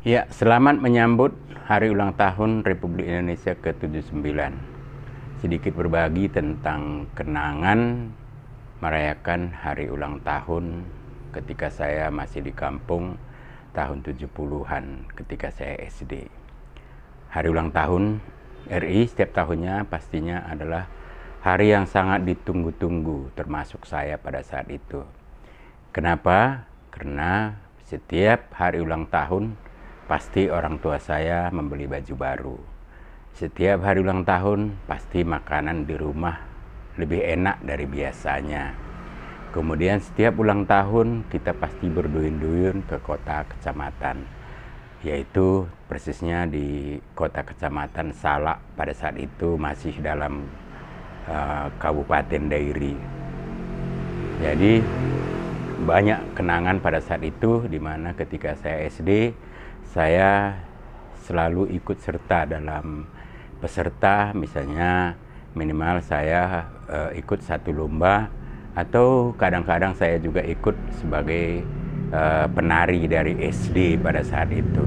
Ya, selamat menyambut Hari Ulang Tahun Republik Indonesia ke-79. Sedikit berbagi tentang kenangan merayakan Hari Ulang Tahun ketika saya masih di kampung tahun 70-an ketika saya SD. Hari Ulang Tahun RI setiap tahunnya pastinya adalah hari yang sangat ditunggu-tunggu, termasuk saya pada saat itu. Kenapa? Karena setiap hari ulang tahun pasti orang tua saya membeli baju baru. Setiap hari ulang tahun pasti makanan di rumah lebih enak dari biasanya. Kemudian setiap ulang tahun kita pasti berduyun-duyun ke kota kecamatan, yaitu persisnya di kota kecamatan Salak pada saat itu masih dalam Kabupaten Dairi. Jadi banyak kenangan pada saat itu, di mana ketika saya SD saya selalu ikut serta dalam peserta, misalnya minimal saya ikut satu lomba, atau kadang-kadang saya juga ikut sebagai penari dari SD pada saat itu.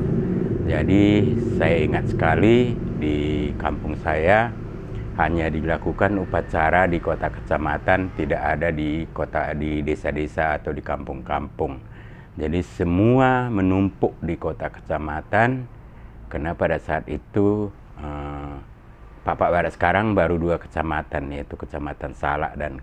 Jadi saya ingat sekali di kampung saya hanya dilakukan upacara di kota kecamatan, tidak ada di desa-desa atau di kampung-kampung. Jadi semua menumpuk di kota kecamatan, karena pada saat itu Papak Barat sekarang baru 2 kecamatan, yaitu Kecamatan Salak dan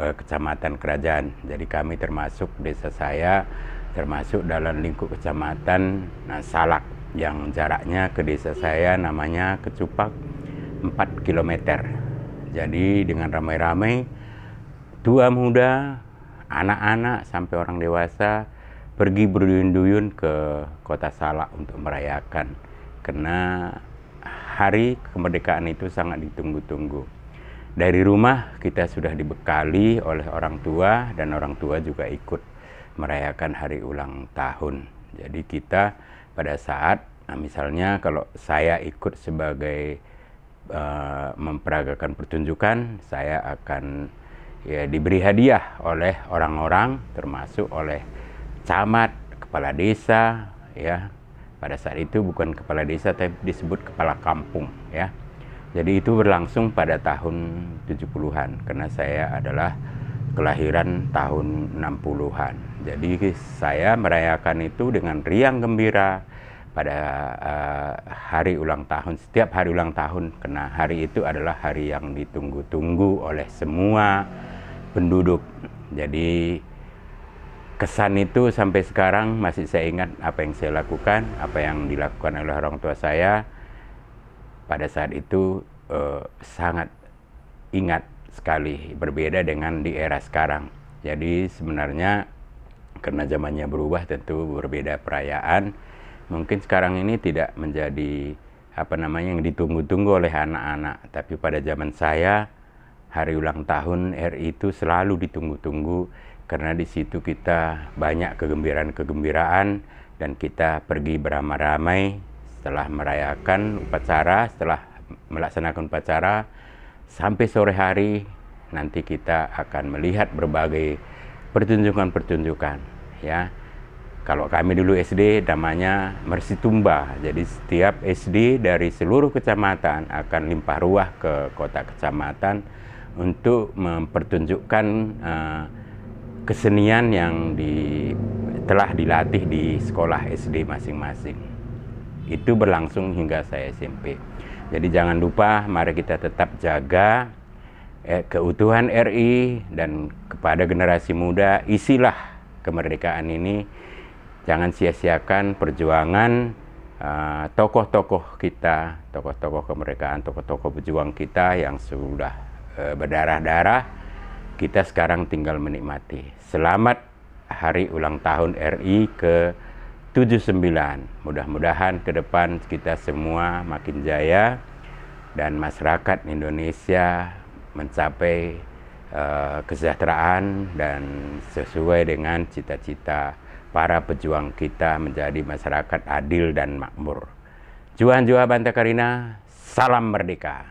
Kecamatan Kerajaan. Jadi kami termasuk, desa saya termasuk dalam lingkup Kecamatan Salak, yang jaraknya ke desa saya namanya Kecupak 4 km. Jadi dengan ramai-ramai, tua muda, anak-anak sampai orang dewasa pergi berduyun-duyun ke kota Salak untuk merayakan, karena hari kemerdekaan itu sangat ditunggu-tunggu. Dari rumah kita sudah dibekali oleh orang tua, dan orang tua juga ikut merayakan hari ulang tahun. Jadi kita pada saat, misalnya kalau saya ikut sebagai memperagakan pertunjukan, saya akan diberi hadiah oleh orang-orang, termasuk oleh camat, kepala desa, ya. Pada saat itu bukan kepala desa, tapi disebut kepala kampung, ya. Jadi itu berlangsung pada tahun 70-an, karena saya adalah kelahiran tahun 60-an. Jadi saya merayakan itu dengan riang gembira pada hari ulang tahun, setiap hari ulang tahun, karena hari itu adalah hari yang ditunggu-tunggu oleh semua penduduk. Jadi kesan itu sampai sekarang masih saya ingat, apa yang saya lakukan, apa yang dilakukan oleh orang tua saya pada saat itu. Sangat ingat sekali, berbeda dengan di era sekarang. Jadi sebenarnya karena zamannya berubah, tentu berbeda perayaan. Mungkin sekarang ini tidak menjadi yang ditunggu-tunggu oleh anak-anak, tapi pada zaman saya hari ulang tahun RI itu selalu ditunggu-tunggu, karena di situ kita banyak kegembiraan-kegembiraan, dan kita pergi beramai-ramai setelah merayakan upacara, setelah melaksanakan upacara sampai sore hari. Nanti kita akan melihat berbagai pertunjukan-pertunjukan, ya. Kalau kami dulu SD namanya Mersi Tumba. Jadi setiap SD dari seluruh kecamatan akan limpah ruah ke kota kecamatan untuk mempertunjukkan kesenian yang telah dilatih di sekolah SD masing-masing. Itu berlangsung hingga saya SMP. Jadi jangan lupa, mari kita tetap jaga keutuhan RI, dan kepada generasi muda, isilah kemerdekaan ini. Jangan sia-siakan perjuangan tokoh-tokoh kita, tokoh-tokoh kemerdekaan, tokoh-tokoh pejuang kita yang sudah berdarah-darah. Kita sekarang tinggal menikmati. Selamat Hari Ulang Tahun RI ke-79. Mudah-mudahan ke depan kita semua makin jaya, dan masyarakat Indonesia mencapai kesejahteraan, dan sesuai dengan cita-cita para pejuang kita menjadi masyarakat adil dan makmur. Juang Juang Banta Karina, salam merdeka.